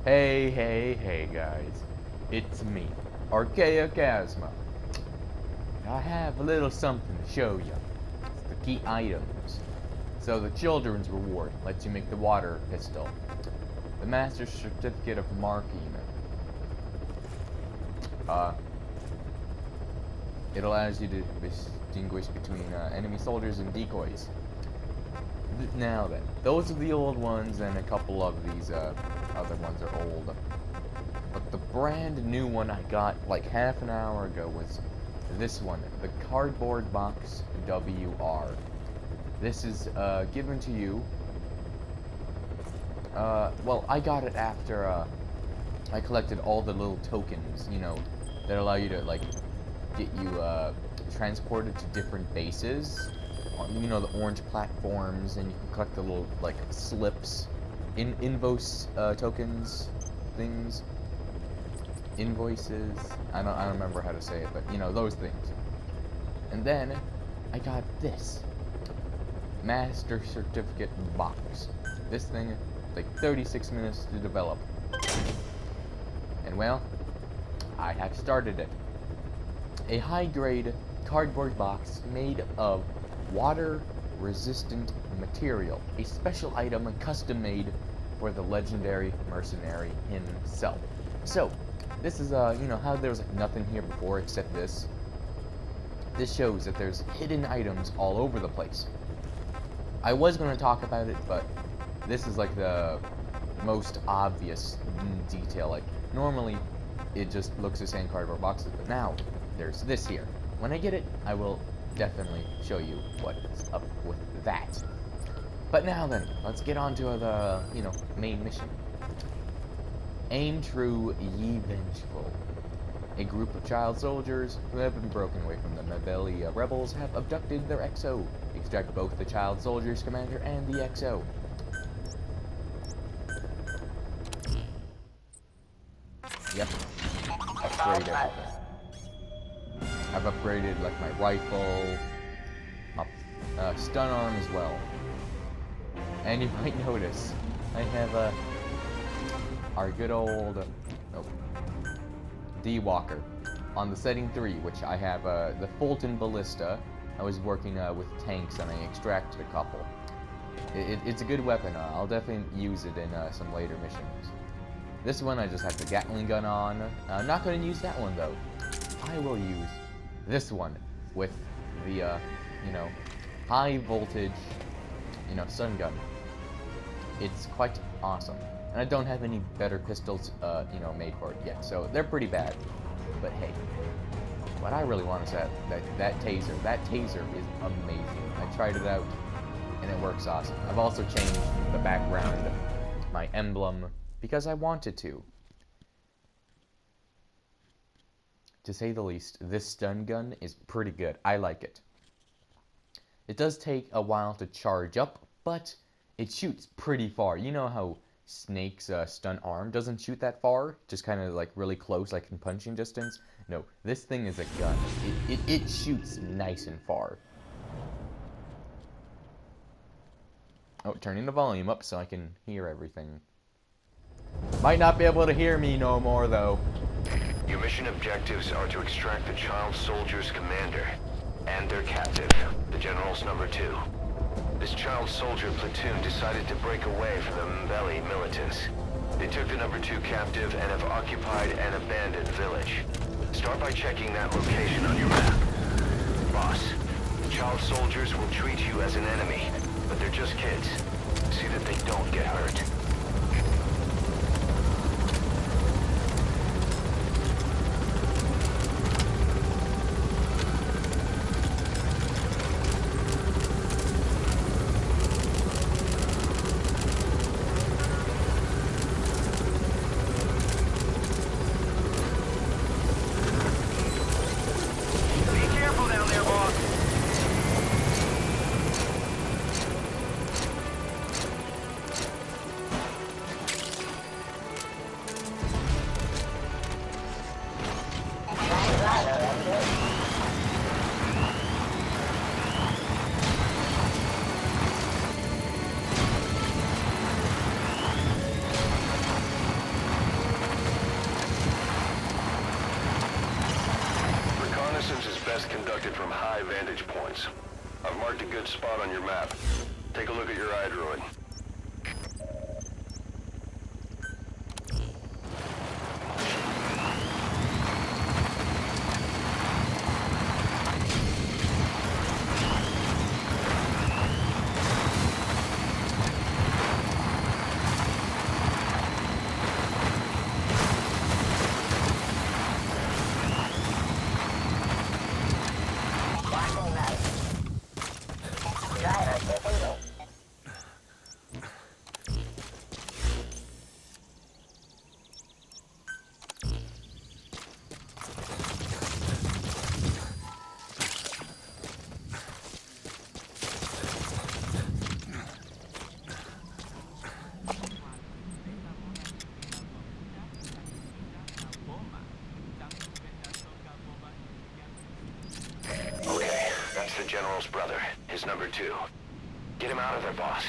Hey guys, it's me, Archaeocasma. I have a little something to show you. It's the key items. So the children's reward lets you make the water pistol. The master's certificate of marking. It allows you to distinguish between enemy soldiers and decoys. Now then, those are the old ones, and a couple of these other ones are old. But the brand new one I got like half an hour ago was this one, the Cardboard Box WR. This is given to you. Well, I got it after I collected all the little tokens, you know, that allow you to like get you transported to different bases. You know, the orange platforms, and you can collect the little like slips, invoice tokens, things, invoices. I don't remember how to say it, but you know, those things. And then I got this master certificate box. This thing like 36 minutes to develop, and well, I have started it. A high-grade cardboard box made of water-resistant material, a special item custom-made for the legendary mercenary himself. So, this is, you know, how there was like nothing here before except this. This shows that there's hidden items all over the place. I was going to talk about it, but this is like the most obvious detail. Like, normally, it just looks the same cardboard boxes, but now, there's this here. When I get it, I will definitely show you what's up with that. But now then, let's get on to the, you know, main mission. Aim true, ye vengeful. A group of child soldiers who have been broken away from the Mabeli rebels have abducted their XO. Extract both the child soldiers commander and the XO. Yep. Upgrade everything. I've upgraded like my rifle, my stun arm as well. And you might notice I have our good old D-Walker on the setting 3, which I have the Fulton Ballista. I was working with tanks and I extracted a couple. It's a good weapon. I'll definitely use it in some later missions. This one I just have the Gatling gun on. I'm not going to use that one though. I will use this one with the, you know, high voltage, you know, stun gun. It's quite awesome. And I don't have any better pistols, you know, made for it yet, so they're pretty bad. But hey, what I really want is that taser. That taser is amazing. I tried it out, and it works awesome. I've also changed the background, my emblem, because I wanted to. To say the least, this stun gun is pretty good. I like it. It does take a while to charge up, but it shoots pretty far. You know how Snake's stun arm doesn't shoot that far? Just kind of like really close, like in punching distance? No, this thing is a gun. It shoots nice and far. Oh, turning the volume up so I can hear everything. Might not be able to hear me no more, though. Your mission objectives are to extract the child soldier's commander and their captive, the General's number 2. This child soldier platoon decided to break away from the Mbeli militants. They took the number 2 captive and have occupied an abandoned village. Start by checking that location on your map. Boss, the child soldiers will treat you as an enemy, but they're just kids. See that they don't get hurt. conducted from high vantage points. I've marked a good spot on your map. Take a look at your iDroid. The General's brother, his number 2. Get him out of there, boss.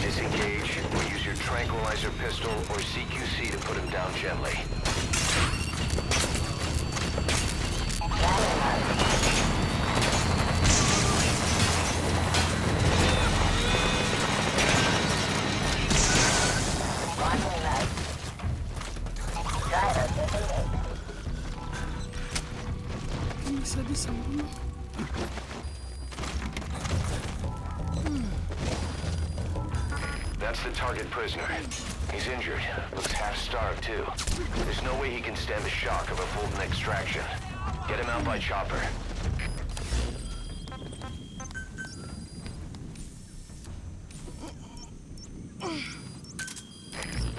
Disengage or use your tranquilizer pistol or CQC to put him down gently. Bisa bunuh. That's the target prisoner. He's injured. Looks half-starved, too. There's no way he can stand the shock of a Fulton extraction. Get him out by chopper.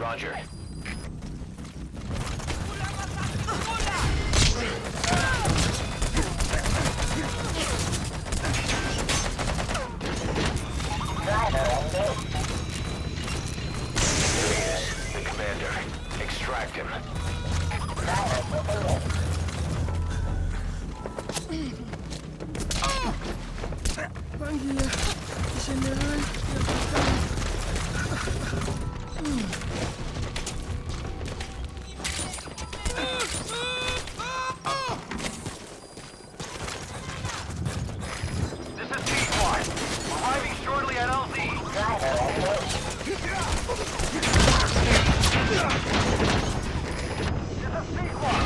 Roger. Extract him. Panggil ya, General. This is T-Squad. Arriving shortly at LZ. This is T-Squad.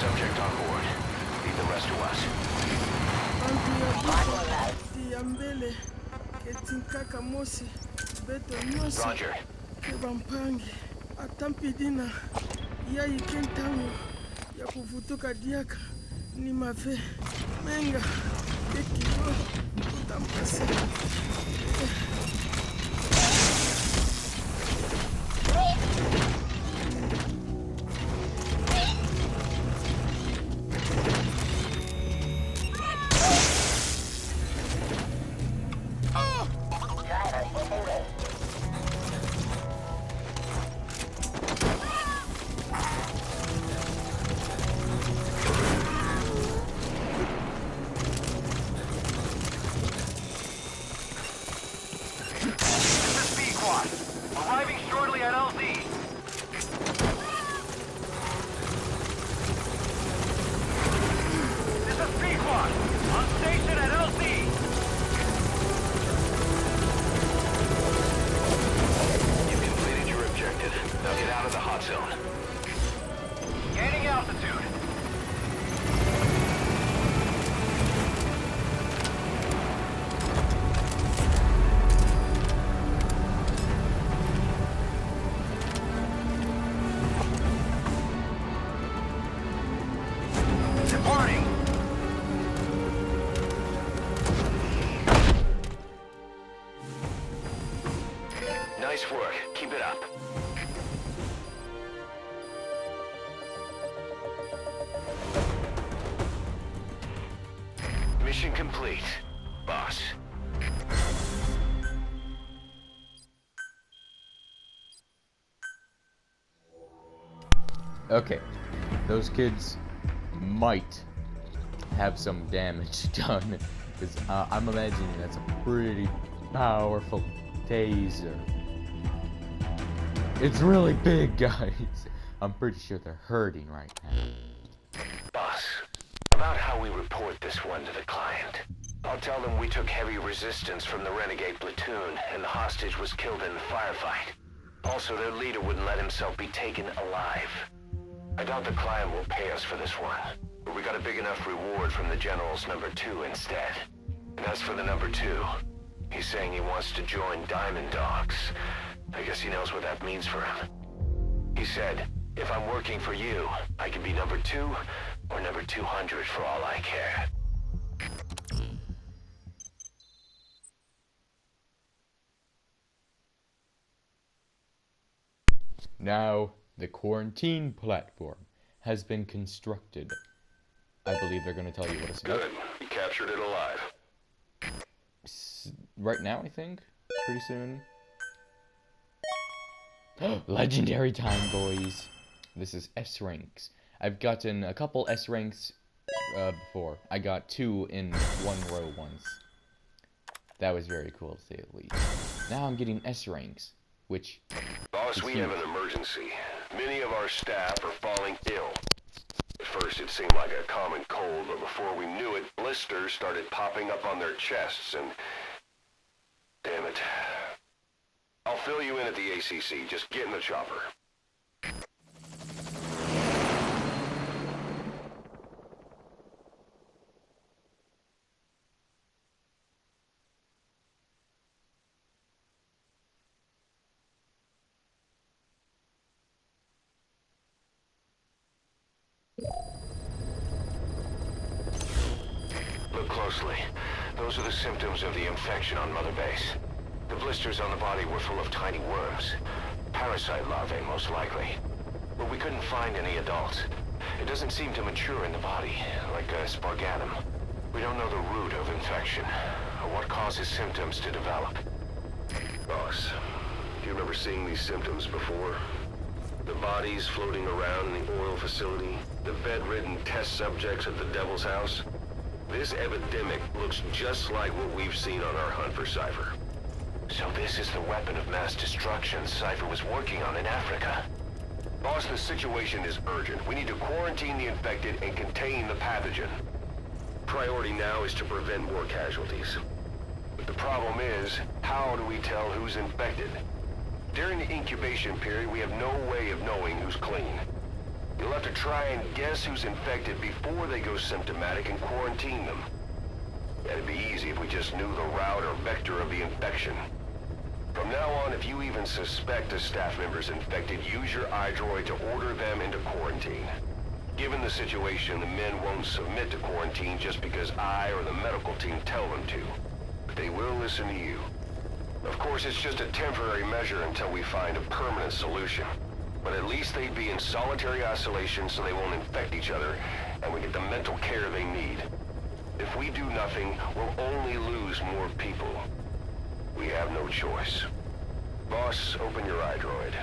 Subject on board. Leave the rest to us. Mbele ketinkaka mosi beto nyonso Roger. ke bampangi atampidina yayi kentango ya kuvutuka diaka ni mave menga ekilo utampase Arriving shortly at LZ. This is Pequod. On station at LZ. You've completed your objective. Now get out of the hot zone. Gaining altitude. Departing. Nice work. Keep it up. Mission complete, boss. Okay, those kids might have some damage done, because I'm imagining that's a pretty powerful taser. It's really big, guys. I'm pretty sure they're hurting right now. Boss, about how we report this one to the client. I'll tell them we took heavy resistance from the renegade platoon, and the hostage was killed in the firefight. Also, their leader wouldn't let himself be taken alive. I doubt the client will pay us for this one, but we got a big enough reward from the General's number 2 instead. And as for the number 2, he's saying he wants to join Diamond Dogs. I guess he knows what that means for him. He said, if I'm working for you, I can be number 2 or number 200 for all I care. Now, the quarantine platform has been constructed. I believe they're going to tell you what it's about. Good. You captured it alive. Right now, I think? Pretty soon. Legendary time, boys. This is S ranks. I've gotten a couple S ranks before. I got 2 in one row once. That was very cool, to say the least. Now I'm getting S ranks, which... Boss, we have an emergency. Many of our staff are falling ill. At first it seemed like a common cold, but before we knew it, blisters started popping up on their chests and... Damn it. I'll fill you in at the ACC. Just get in the chopper. Look closely. Those are the symptoms of the infection on Mother Base. The blisters on the body were full of tiny worms. Parasite larvae, most likely. But we couldn't find any adults. It doesn't seem to mature in the body, like a spargatum. We don't know the root of infection, or what causes symptoms to develop. Boss, do you remember seeing these symptoms before? The bodies floating around in the oil facility, the bedridden test subjects at the Devil's House. This epidemic looks just like what we've seen on our hunt for Cypher. So this is the weapon of mass destruction Cypher was working on in Africa. Boss, the situation is urgent. We need to quarantine the infected and contain the pathogen. Priority now is to prevent more casualties. But the problem is, how do we tell who's infected? During the incubation period, we have no way of knowing who's clean. You'll have to try and guess who's infected before they go symptomatic and quarantine them. It'd be easy if we just knew the route or vector of the infection. From now on, if you even suspect a staff member's infected, use your iDroid to order them into quarantine. Given the situation, the men won't submit to quarantine just because I or the medical team tell them to. But they will listen to you. Of course, it's just a temporary measure until we find a permanent solution. But at least they'd be in solitary isolation so they won't infect each other, and we get the mental care they need. If we do nothing, we'll only lose more people. We have no choice. Boss, open your iDroid.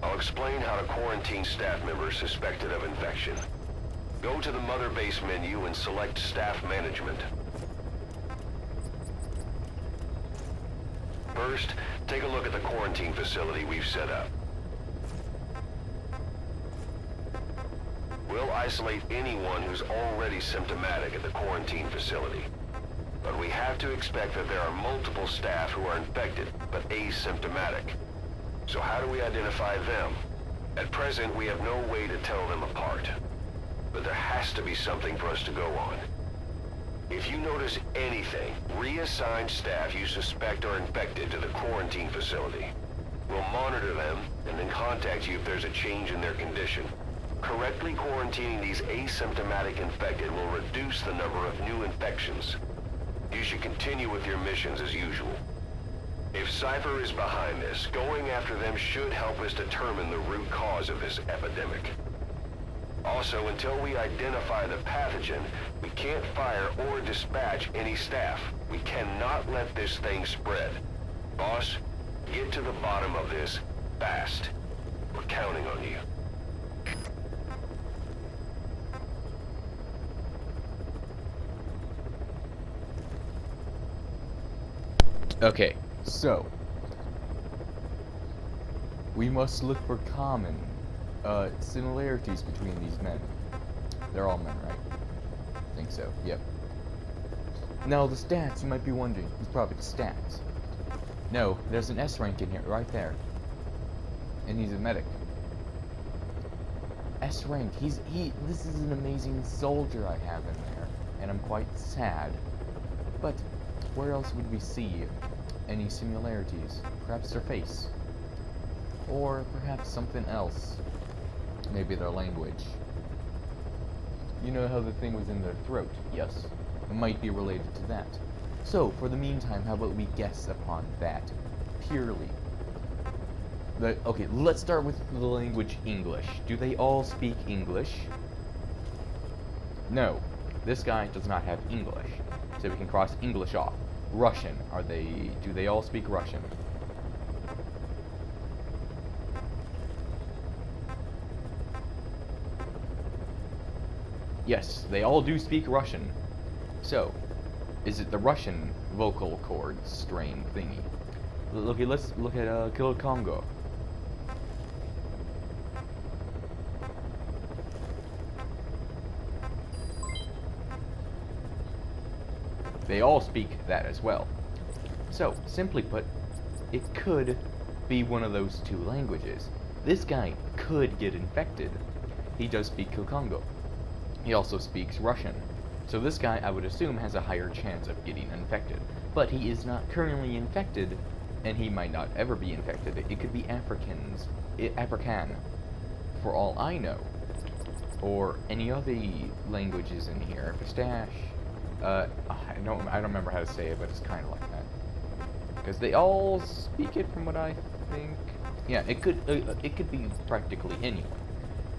I'll explain how to quarantine staff members suspected of infection. Go to the Mother Base menu and select Staff Management. First, take a look at the quarantine facility we've set up. We'll isolate anyone who's already symptomatic at the quarantine facility. But we have to expect that there are multiple staff who are infected, but asymptomatic. So how do we identify them? At present, we have no way to tell them apart. But there has to be something for us to go on. If you notice anything, reassign staff you suspect are infected to the quarantine facility. We'll monitor them and then contact you if there's a change in their condition. Correctly quarantining these asymptomatic infected will reduce the number of new infections. You should continue with your missions as usual. If Cypher is behind this, going after them should help us determine the root cause of this epidemic. Also, until we identify the pathogen, we can't fire or dispatch any staff. We cannot let this thing spread. Boss, get to the bottom of this fast. We're counting on you. Okay, so we must look for common similarities between these men. They're all men, right? I think so, yep. Now the stats, you might be wondering, it's probably the stats. No, there's an S rank in here, right there. And he's a medic. S rank, this is an amazing soldier I have in there. And I'm quite sad. But where else would we see any similarities? Perhaps their face. Or perhaps something else. Maybe their language. You know how the thing was in their throat? Yes. It might be related to that. So, for the meantime, how about we guess upon that? Purely. Okay, let's start with the language English. Do they all speak English? No. This guy does not have English. So we can cross English off. Russian. Do they all speak Russian? Yes, they all do speak Russian. So, is it the Russian vocal cord strain thingy? Okay, let's look at Killer Congo. They all speak that as well. So, simply put, it could be one of those two languages. This guy could get infected. He does speak Kikongo. He also speaks Russian. So this guy, I would assume, has a higher chance of getting infected. But he is not currently infected, and he might not ever be infected. It could be African, for all I know. Or any other languages in here. Pistache. I don't remember how to say it, but it's kind of like that. Because they all speak it, from what I think. Yeah, it could be practically anyone.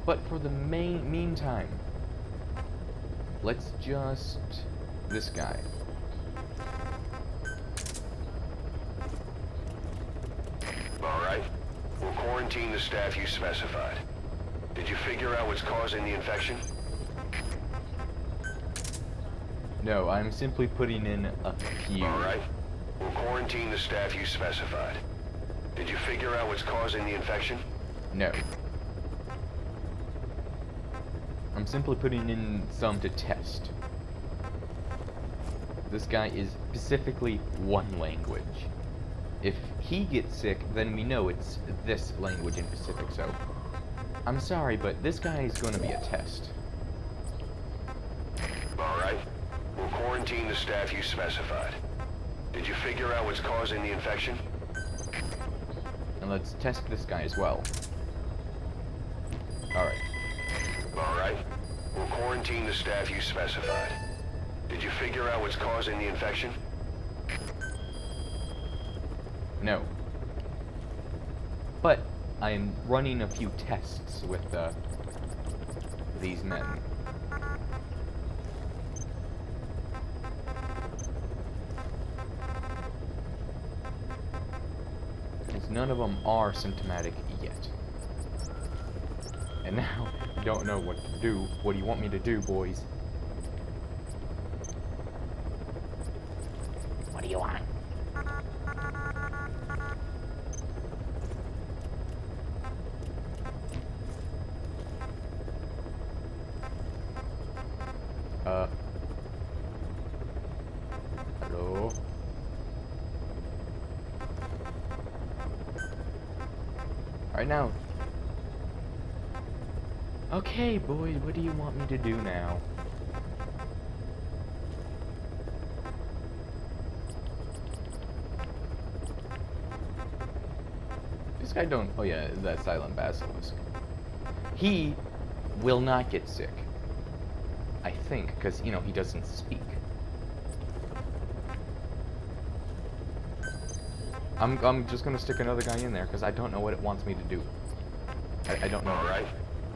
But for the meantime, let's just this guy. All right, we'll quarantine the staff you specified. Did you figure out what's causing the infection? No, I'm simply putting in a few. Alright. We'll quarantine the staff you specified. Did you figure out what's causing the infection? No. I'm simply putting in some to test. This guy is specifically one language. If he gets sick, then we know it's this language in Pacific, so... I'm sorry, but this guy is going to be a test. Alright. We'll quarantine the staff you specified. Did you figure out what's causing the infection? And let's test this guy as well. Alright. Alright. We'll quarantine the staff you specified. Did you figure out what's causing the infection? No. But I'm running a few tests with these men. Because none of them are symptomatic yet. And now, I don't know what to do. What do you want me to do, boys? What do you want? Hello? Alright now. Okay, boys, what do you want me to do now? This guy don't... Oh yeah, that silent basilisk. He will not get sick. I think, because, you know, he doesn't speak. I'm just gonna stick another guy in there, because I don't know what it wants me to do. I don't know. Alright.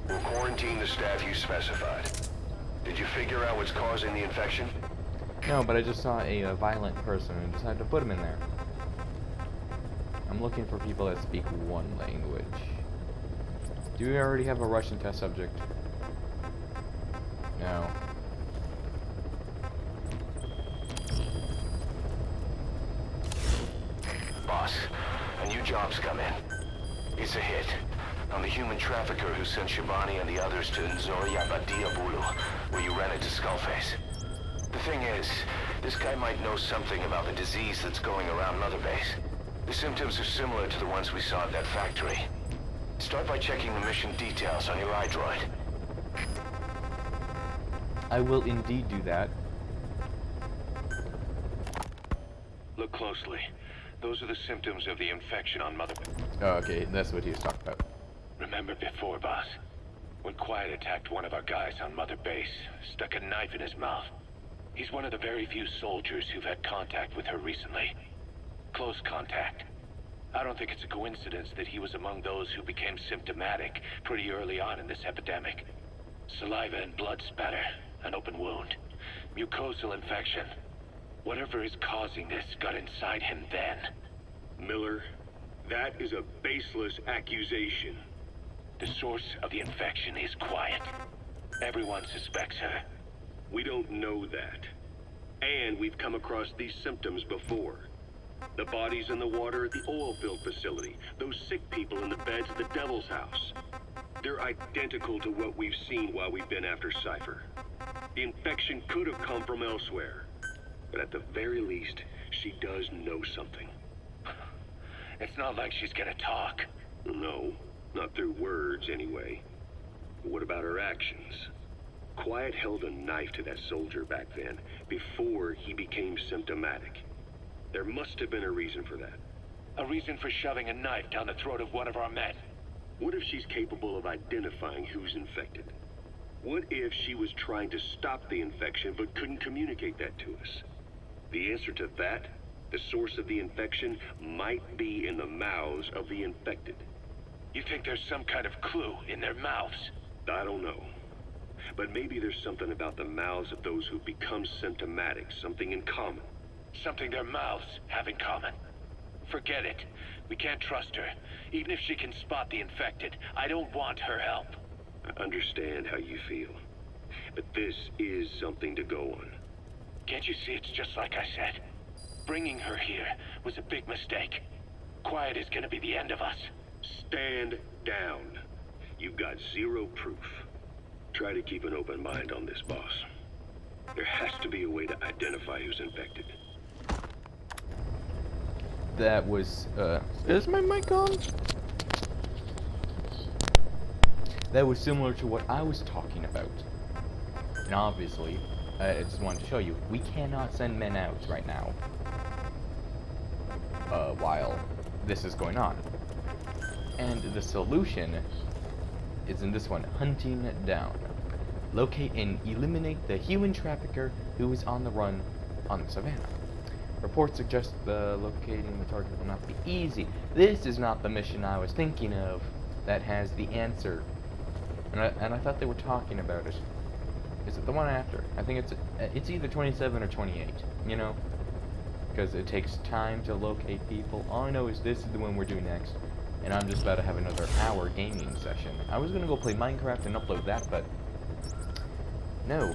We'll quarantine the staff you specified. Did you figure out what's causing the infection? No, but I just saw a violent person and decided to put him in there. I'm looking for people that speak one language. Do we already have a Russian test subject? No. Boss, a new job's come in. It's a hit. I'm the human trafficker who sent Shivani and the others to Nzoya Badia Bulu, where you ran into Skullface. The thing is, this guy might know something about the disease that's going around Mother Base. The symptoms are similar to the ones we saw at that factory. Start by checking the mission details on your iDroid. I will indeed do that. Look closely. Those are the symptoms of the infection on Mother Base. Oh, okay, that's what he was talking about. Remember before, boss? When Quiet attacked one of our guys on Mother Base, stuck a knife in his mouth. He's one of the very few soldiers who've had contact with her recently. Close contact. I don't think it's a coincidence that he was among those who became symptomatic pretty early on in this epidemic. Saliva and blood spatter, an open wound, mucosal infection. Whatever is causing this got inside him then. Miller, that is a baseless accusation. The source of the infection is Quiet. Everyone suspects her. We don't know that. And we've come across these symptoms before. The bodies in the water at the oil field facility. Those sick people in the beds at the Devil's House. They're identical to what we've seen while we've been after Cypher. The infection could have come from elsewhere. But at the very least, she does know something. It's not like she's gonna talk. No, not through words anyway. But what about her actions? Quiet held a knife to that soldier back then, before he became symptomatic. There must have been a reason for that. A reason for shoving a knife down the throat of one of our men. What if she's capable of identifying who's infected? What if she was trying to stop the infection but couldn't communicate that to us? The answer to that, the source of the infection, might be in the mouths of the infected. You think there's some kind of clue in their mouths? I don't know. But maybe there's something about the mouths of those who become symptomatic, something in common. Something their mouths have in common. Forget it. We can't trust her. Even if she can spot the infected, I don't want her help. I understand how you feel. But this is something to go on. Can't you see it's just like I said? Bringing her here was a big mistake. Quiet is gonna be the end of us. Stand down. You've got zero proof. Try to keep an open mind on this, boss. There has to be a way to identify who's infected. That was, is my mic on? That was similar to what I was talking about. And obviously, I just wanted to show you, we cannot send men out right now. While this is going on. And the solution is in this one, hunting down. Locate and eliminate the human trafficker who is on the run on the savannah. Reports suggest the locating the target will not be easy. This is not the mission I was thinking of that has the answer. And I thought they were talking about it. Is it the one after? I think it's either 27 or 28, you know? Because it takes time to locate people. All I know is this is the one we're doing next. And I'm just about to have another hour gaming session. I was gonna go play Minecraft and upload that, but no.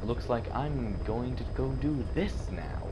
Looks like I'm going to go do this now.